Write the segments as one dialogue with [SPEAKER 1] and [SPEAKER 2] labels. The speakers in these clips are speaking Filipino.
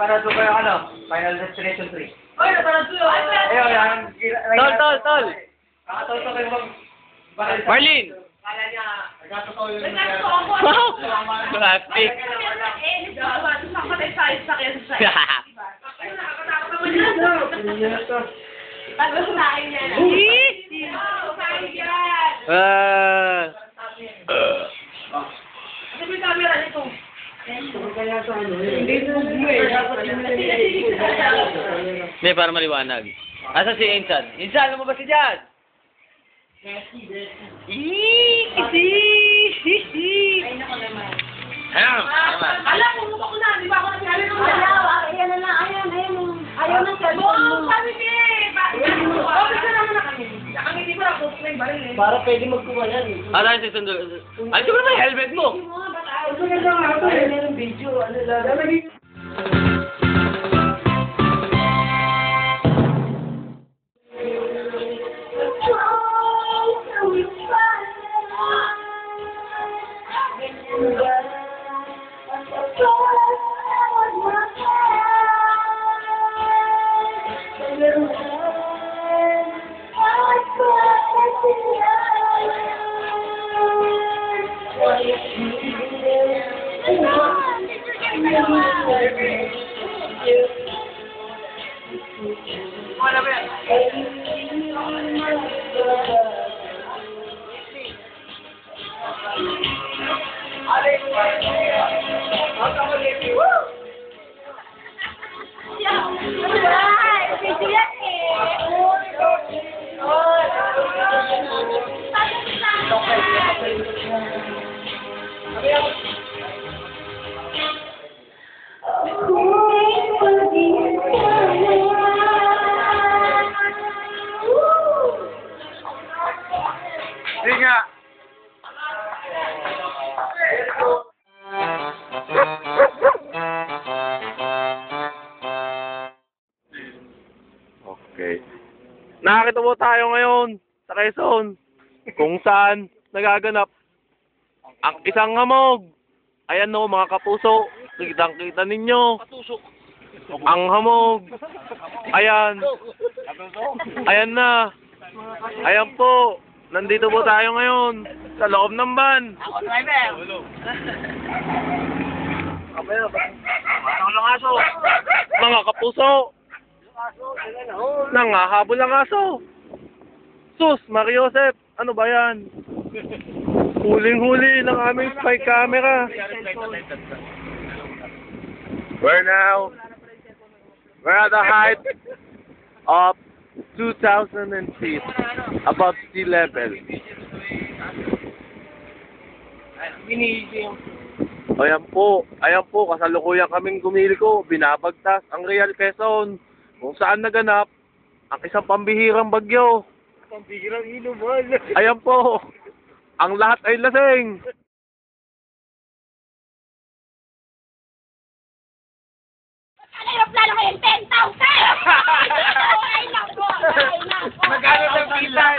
[SPEAKER 1] Napanood ko yung ano, Final Destination 3.
[SPEAKER 2] Oy, napanood ko yun.
[SPEAKER 1] Ayun, yan.
[SPEAKER 3] Tol.
[SPEAKER 1] Nakatol ko kayo mag...
[SPEAKER 3] Marlene!
[SPEAKER 1] Kala niya, nagkatotoo yun.
[SPEAKER 3] Wow! Plastic! Hindi, para maliwanag. Asa si Insan? Insan, lumabas si Jad!
[SPEAKER 2] Alam mo, mukha ko na. Di ba ako nagsabi nung ayan na lang. Ayaw na sa doon. Sabi niya eh. Office na naman na kami. Nakangiti ko lang. Kung may baril eh.
[SPEAKER 1] Para pwede magkuha yan.
[SPEAKER 3] Tayo si Sundol. Ay, siguro may helmet mo!
[SPEAKER 1] Ito na lang ako. Ano yung video? Ano lang?
[SPEAKER 3] Okay. Nakakita po tayo ngayon sa Quezon kung saan nagaganap ang isang hamog. Ayan no, mga kapuso, kitang-kita ninyo. Ang hamog. Ayan. Ayan na. Ayan po. Nandito po tayo ngayon sa loob ng van.
[SPEAKER 2] Ako, driver.
[SPEAKER 3] Mga kapuso. Nangahabol ang aso. Sus, Mariosep, ano ba yan? Huling-huli ng aming spy camera. We're at the height of 2,000 feet above sea level. Ayan po, kasalukuyan kaming gumiliko, binabagtas ang Real Quezon, kung saan naganap ang isang pambihirang bagyo.
[SPEAKER 1] Pambihirang inuman.
[SPEAKER 3] Ayan po, ang lahat ay lasing.
[SPEAKER 2] Aeroplano ngayon, 10,000! Ay, nako!
[SPEAKER 1] Magkano ng pitan?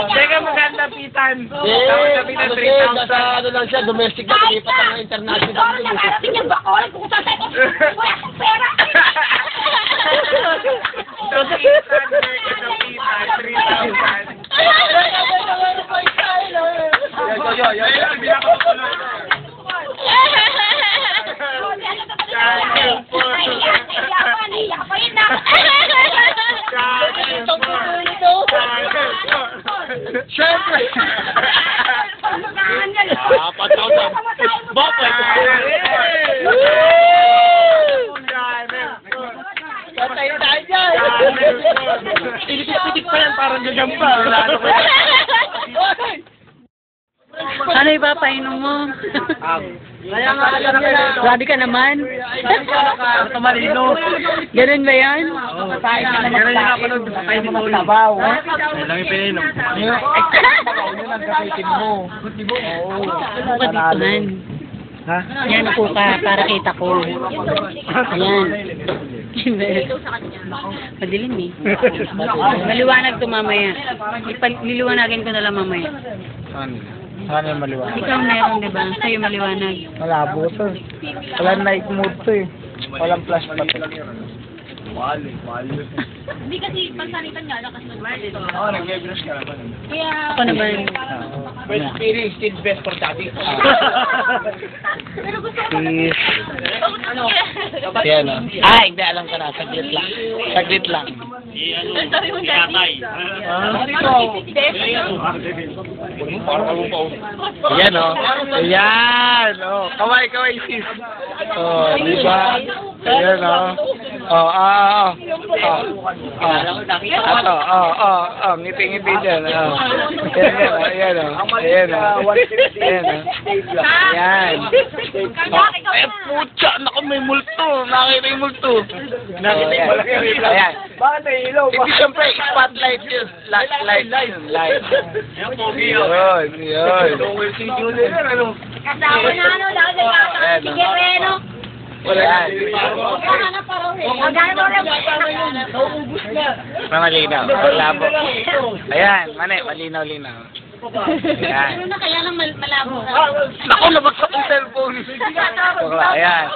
[SPEAKER 1] Teka, magkano ng pitan?
[SPEAKER 4] Ano lang siya, domestic na pinipat ang international.
[SPEAKER 2] Ikaw, nakarating yung Bacolod kung saan tayo. Wala akong pera!
[SPEAKER 4] Siyempre! Apat ako sa... Bakit? Patay tayo dyan! Pitik-pitik pa yan, parang gagamba.
[SPEAKER 5] Ano ipapainom mo?
[SPEAKER 1] Kaya nga alam niya.
[SPEAKER 5] Grabe ka naman.
[SPEAKER 1] Marino.
[SPEAKER 5] Ganun ba yan?
[SPEAKER 1] Patay ka na magpapanood. Patay mo magtabaw. Yan lang yung pininom. Yun ang gagawin mo. Oo.
[SPEAKER 5] Pagkatunan.
[SPEAKER 1] Ha?
[SPEAKER 5] Yan po ka, para kita ko. Ayan. Madilim eh. Maliwanag to mamaya. Niliwanagin ko na lang mamaya.
[SPEAKER 1] Ano yung maliwanag?
[SPEAKER 5] Ikaw meron, di ba? Sa'yo maliwanag.
[SPEAKER 1] Malabo to. Walang night mode to eh. Walang flash pa to.
[SPEAKER 2] Hindi kasi pansanitan nga lang kasi nag-market.
[SPEAKER 1] Oo, nag-brush ka naman.
[SPEAKER 2] Kaya...
[SPEAKER 5] Ako naman.
[SPEAKER 4] Best experience, still best for daddy.
[SPEAKER 2] Pero gusto ko
[SPEAKER 1] Yan o. Ay, hindi, alam ka na. Saglit lang. Saglit lang.
[SPEAKER 2] Sabi mo dati.
[SPEAKER 1] Yan o. Yan o. Kaway, kaway sis. O, di ba? Ayan o. O, ngiti-ngiti dyan. Ayan o. Ayan o. Ayan o. Ayan. Ay, putya! Naku, may multo. Nakita yung multo. Nakita yung multo. Ayan.
[SPEAKER 4] Bakit may ilaw?
[SPEAKER 1] Hindi siyempre, spotlight yun. Light yun. Light. Yun, yun.
[SPEAKER 2] Kasama na ano, lalo sa kata. Sige, Reno.
[SPEAKER 1] Wala.
[SPEAKER 2] Ano parang ang gano'n mo rin.
[SPEAKER 4] Naubos na.
[SPEAKER 1] Malinaw. Malabo. Ayan, malinaw-linaw. Ayan.
[SPEAKER 2] Ano na kaya lang malabo ka?
[SPEAKER 1] Naku, nabagsak yung cellphone. Bakla, ayan.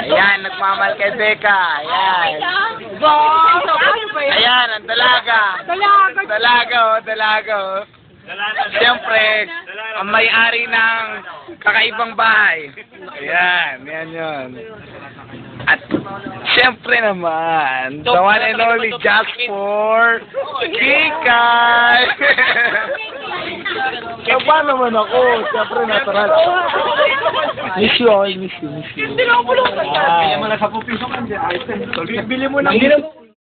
[SPEAKER 1] Ayan, nagmamahal kay Becca. Ayan. Ayan, ang dalaga. Dalaga. Siyempre, ang may-ari ng kakaibang bahay. Ayan, yan yun. At siyempre naman, the one and only just for Kikay. Kaba naman ako, siyempre natural. Miss you.
[SPEAKER 4] Bili mo na sa pupiso ka. Bili mo na.